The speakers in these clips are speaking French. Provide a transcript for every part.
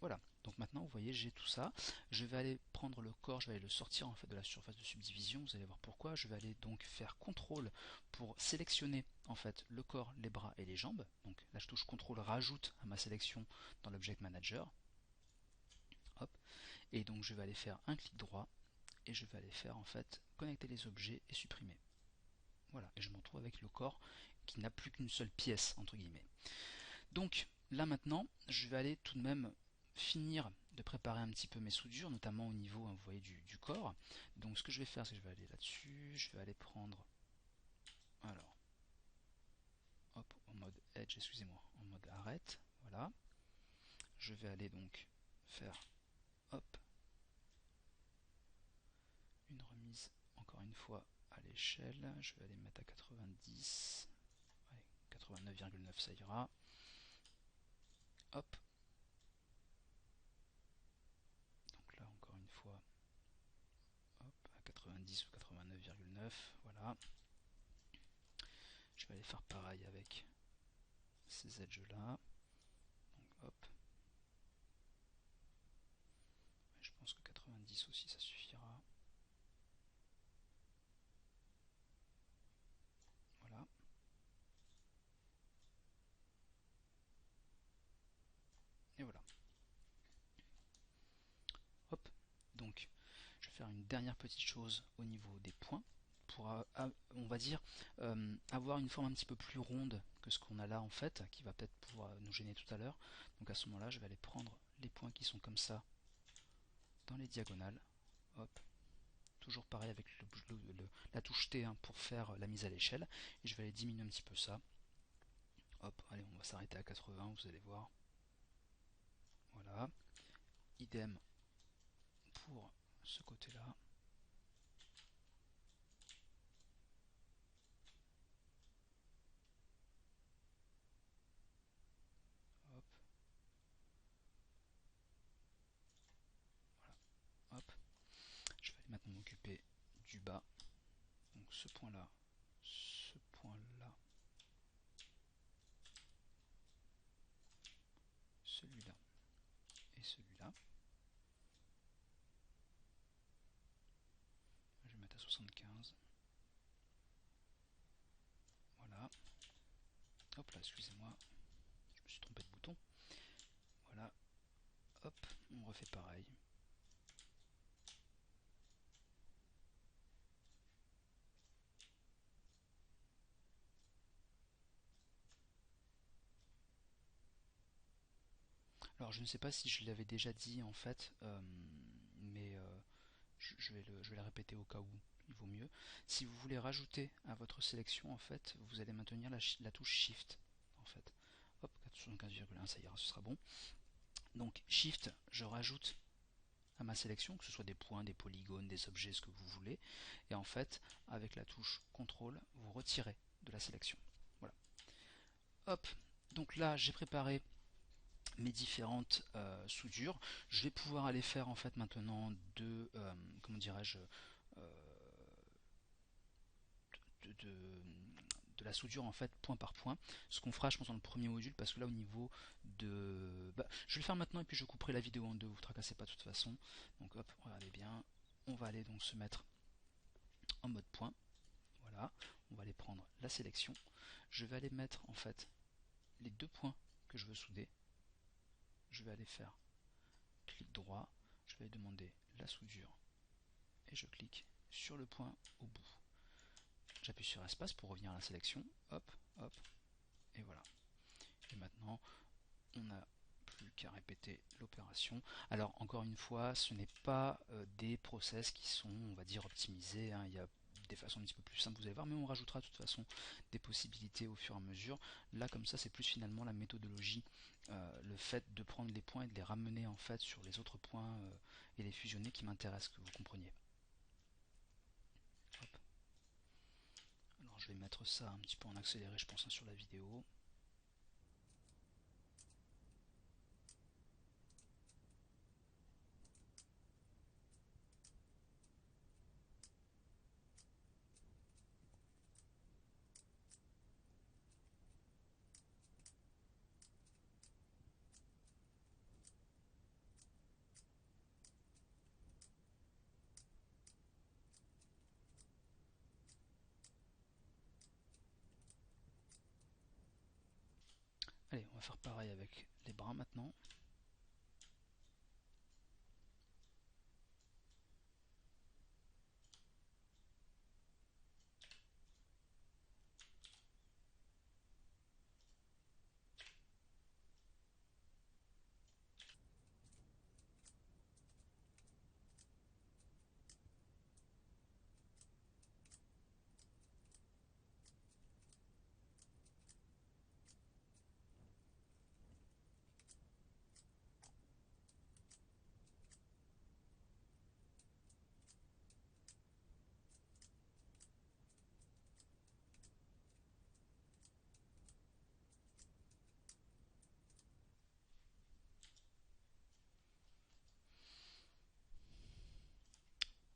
Voilà, donc maintenant vous voyez j'ai tout ça. Je vais aller prendre le corps, je vais aller le sortir en fait de la surface de subdivision, vous allez voir pourquoi. Je vais aller donc faire CTRL pour sélectionner en fait le corps, les bras et les jambes. Donc là je touche CTRL, rajoute à ma sélection dans l'Object Manager. Hop. Et donc je vais aller faire un clic droit et je vais aller faire en fait connecter les objets et supprimer. Voilà, et je me retrouve avec le corps qui n'a plus qu'une seule pièce entre guillemets. Donc là maintenant, je vais aller tout de même finir de préparer un petit peu mes soudures, notamment au niveau, vous voyez, du corps. Donc ce que je vais faire, c'est que je vais aller là-dessus, je vais aller prendre, alors, hop, en mode edge, excusez-moi, en mode arrête, voilà. Je vais aller donc faire, hop, une remise, encore une fois, à l'échelle. Je vais aller mettre à 90, allez, 89,9 ça ira. Hop. Donc là, encore une fois, hop, à 90 ou 89,9, voilà. Je vais aller faire pareil avec ces edges là. Donc hop. Je pense que 90 aussi ça suffira. Voilà. Et voilà. Hop. Donc je vais faire une dernière petite chose au niveau des points pour, on va dire, avoir une forme un petit peu plus ronde que ce qu'on a là en fait, qui va peut-être pouvoir nous gêner tout à l'heure. Donc à ce moment-là, je vais aller prendre les points qui sont comme ça dans les diagonales. Hop. Toujours pareil avec la touche T hein, pour faire la mise à l'échelle. Et je vais aller diminuer un petit peu ça. Hop, allez, on va s'arrêter à 80, vous allez voir. Voilà. Idem pour ce côté-là. Hop. Voilà. Hop. Je vais aller maintenant m'occuper du bas. Donc ce point-là, celui-là et celui-là. Je vais mettre à 75. Voilà. Hop là, excusez-moi. Je me suis trompé de bouton. Voilà. Hop, on refait pareil. Alors je ne sais pas si je l'avais déjà dit en fait, mais je vais le répéter au cas où il vaut mieux. Si vous voulez rajouter à votre sélection, en fait, vous allez maintenir la touche Shift. En fait. Hop, 475,1, ça ira, ce sera bon. Donc Shift, je rajoute à ma sélection, que ce soit des points, des polygones, des objets, ce que vous voulez. Et en fait, avec la touche CTRL, vous retirez de la sélection. Voilà. Hop, donc là j'ai préparé mes différentes soudures. Je vais pouvoir aller faire en fait maintenant comment dirais-je, euh, de la soudure en fait point par point. Ce qu'on fera je pense dans le premier module parce que là au niveau de... je vais le faire maintenant et puis je couperai la vidéo en deux, vous ne tracassez pas de toute façon. Donc hop, regardez bien. On va aller donc se mettre en mode point. Voilà, on va aller prendre la sélection. Je vais aller mettre en fait les deux points que je veux souder. Je vais aller faire clic droit, je vais demander la soudure et je clique sur le point au bout. J'appuie sur espace pour revenir à la sélection, hop, hop, et voilà. Et maintenant, on n'a plus qu'à répéter l'opération. Alors encore une fois, ce n'est pas des process qui sont, on va dire, optimisés, hein. Il y a des façons un petit peu plus simples, vous allez voir, mais on rajoutera de toute façon des possibilités au fur et à mesure. Là, comme ça, c'est plus finalement la méthodologie, le fait de prendre les points et de les ramener en fait sur les autres points et les fusionner qui m'intéresse, que vous compreniez. Hop. Alors je vais mettre ça un petit peu en accéléré, je pense, hein, sur la vidéo. Allez, on va faire pareil avec les bras maintenant.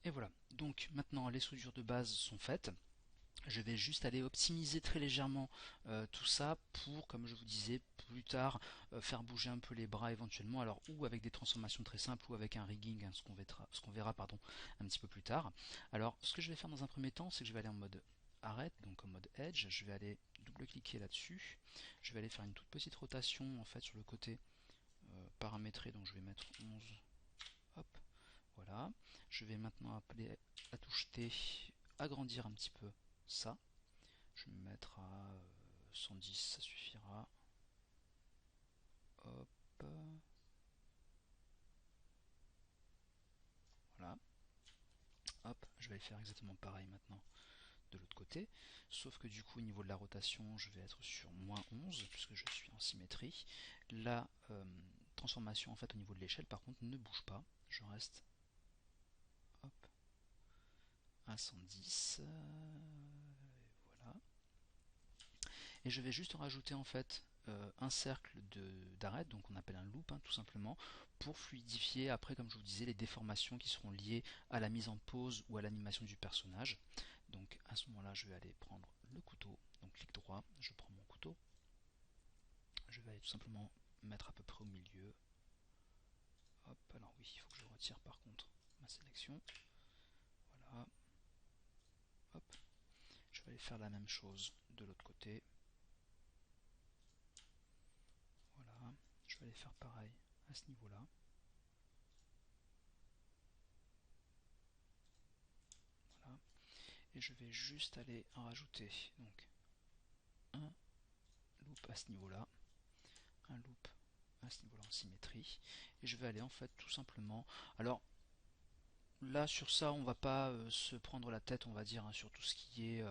Et voilà, donc maintenant les soudures de base sont faites. Je vais juste aller optimiser très légèrement tout ça pour, comme je vous disais, plus tard faire bouger un peu les bras éventuellement, alors ou avec des transformations très simples ou avec un rigging, hein, ce qu'on verra pardon, un petit peu plus tard. Alors ce que je vais faire dans un premier temps, c'est que je vais aller en mode arrête, donc en mode edge, je vais aller double-cliquer là-dessus, je vais aller faire une toute petite rotation en fait sur le côté paramétré, donc je vais mettre 11, hop, voilà. Je vais maintenant appeler la touche T, agrandir un petit peu ça. Je vais me mettre à 110, ça suffira. Hop, voilà. Hop, je vais faire exactement pareil maintenant de l'autre côté. Sauf que du coup, au niveau de la rotation, je vais être sur moins 11 puisque je suis en symétrie. La transformation en fait au niveau de l'échelle, par contre, ne bouge pas. Je reste hop, à 110. Voilà. Et je vais juste rajouter en fait un cercle d'arrêt, donc on appelle un loop tout simplement, pour fluidifier après, comme je vous disais, les déformations qui seront liées à la mise en pause ou à l'animation du personnage. Donc à ce moment-là, je vais aller prendre le couteau, donc clic droit, je prends mon couteau, je vais aller tout simplement mettre à peu près au milieu. Hop, alors oui, il faut que je retire par contre ma sélection. Voilà, hop, je vais aller faire la même chose de l'autre côté. Voilà, je vais aller faire pareil à ce niveau-là. Voilà. Et je vais juste aller en rajouter donc un loop à ce niveau-là, un loop à ce niveau-là en symétrie, et je vais aller en fait tout simplement. Alors là sur ça on va pas se prendre la tête, on va dire, sur tout ce qui est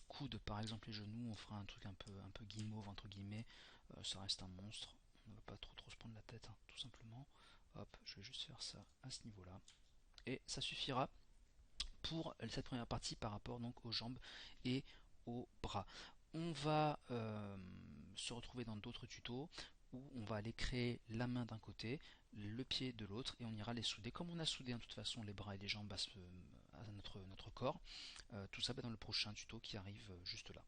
coude, par exemple les genoux, on fera un truc un peu guimauve entre guillemets, ça reste un monstre, on ne va pas trop se prendre la tête, tout simplement. Hop, je vais juste faire ça à ce niveau-là, et ça suffira pour cette première partie par rapport donc aux jambes et aux bras. On va se retrouver dans d'autres tutos où on va aller créer la main d'un côté, le pied de l'autre, et on ira les souder. Comme on a soudé de toute façon les bras et les jambes à notre corps, tout ça dans le prochain tuto qui arrive juste là.